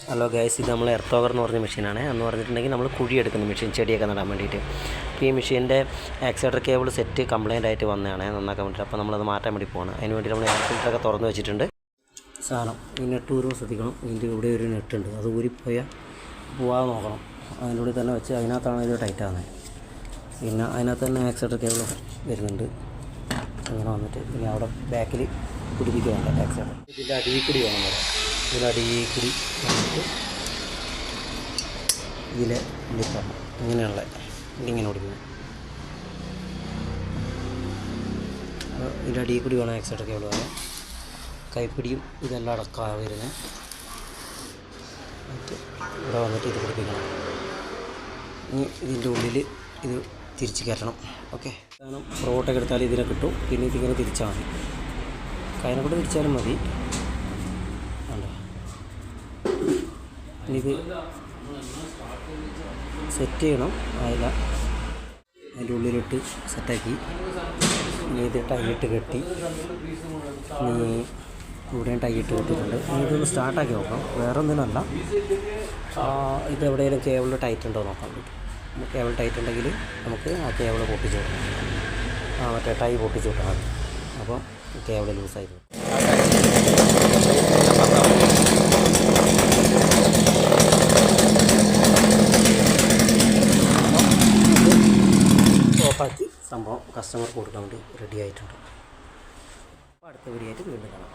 Hello guys, ഇത് നമ്മൾ എർത്തോവർ എന്ന് പറഞ്ഞ മെഷീനാണ്. എന്ന് പറഞ്ഞിട്ടുണ്ടെങ്കിൽ നമ്മൾ കുഴിയെടുക്കുന്ന മെഷീൻ, ചെടിയൊക്കെ നടാൻ വേണ്ടിയിട്ട്. അപ്പോൾ ഈ മെഷീൻ്റെ ആക്സിലേറ്റർ കേബിൾ സെറ്റ് കംപ്ലയിൻ്റ് ആയിട്ട് വന്നതാണ്, നന്നാക്കാൻ വേണ്ടിയിട്ട്. അപ്പോൾ നമ്മളത് മാറ്റാൻ വേണ്ടി പോകണം. അതിന് വേണ്ടി നമ്മൾ എയർ ഫിൽറ്ററൊക്കെ തുറന്ന് വെച്ചിട്ടുണ്ട്. സാധനം ഈ നെട്ട് ഊരുമ്പോൾ ശ്രദ്ധിക്കണം. ഇതിൻ്റെ ഇവിടെ ഒരു നെട്ടുണ്ട്, അത് ഊരിപ്പോയാൽ പോവാതെ നോക്കണം. അതിൻ്റെ ഉള്ളിൽ തന്നെ വെച്ച് അതിനകത്താണ് ഇത് ടൈറ്റ് ആകുന്നത്. പിന്നെ അതിനകത്ത് തന്നെ ആക്സിലേറ്റർ കേബിൾ വരുന്നുണ്ട്. അങ്ങനെ വന്നിട്ട് പിന്നെ അവിടെ ബാക്കിൽ പിടിപ്പിക്കുന്നുണ്ട് ആക്സിലേറ്റർ. ഇതിൻ്റെ അടിയിൽ കൂടി വേണം വരാം. ഇതിൻ്റെ അടിയിൽ കൂടി വന്നിട്ട് ഇതിലെ ലിപ്പറണം. ഇങ്ങനെയുള്ള ഇതിങ്ങനെ ഓടിക്കുന്നത്. ഇതിൻ്റെ അടിയിൽ കൂടി വേണം ആക്സിലേറ്റർ കേബിൾ വരാൻ. കൈപ്പിടിയും ഇതെല്ലാം അടക്കാതെ വരുന്നത്. ഇവിടെ വന്നിട്ട് ഇത് പിടിപ്പിക്കണം. ഇനി ഇതിൻ്റെ ഉള്ളിൽ ഇത് തിരിച്ച് കയറ്റണം. ഓക്കെ, കാരണം റോട്ടൊക്കെ എടുത്താൽ ഇതിനെ കിട്ടും. പിന്നെ ഇതിങ്ങനെ തിരിച്ചാൽ മതി. കൈനെ കൂടെ തിരിച്ചാലും മതി. വേണ്ട, ഇനി ഇത് സെറ്റ് ചെയ്യണം. അതിൻ്റെ ഉള്ളിലിട്ട് സെറ്റാക്കി ഇനി ഇത് ടൈറ്റ് കെട്ടി. ഇനി ഇവിടെയും ടൈറ്റ് കെട്ടിയിട്ടുണ്ട്. ഇനി ഇതൊന്ന് സ്റ്റാർട്ടാക്കി നോക്കാം. വേറെ ഒന്നിനല്ല, ഇത് എവിടെയെങ്കിലും കേബിൾ ടൈറ്റ് ഉണ്ടോ നോക്കാൻ പറ്റും. കേബിൾ ടൈറ്റ് ഉണ്ടെങ്കിൽ നമുക്ക് ആ കേബിൾ പൊട്ടിച്ച് വിടാം. മറ്റേ ടൈ പൊട്ടിച്ച് വിട്ടാൽ മതി. അപ്പോൾ കേബിൾ ലൂസായി പോകും. ഓഫാക്കി സംഭവം കസ്റ്റമർക്ക് കൊടുക്കാൻ വേണ്ടി റെഡി ആയിട്ടുണ്ട്. അപ്പോൾ അടുത്ത വീഡിയോ ആയിട്ട് വീണ്ടും കാണാം.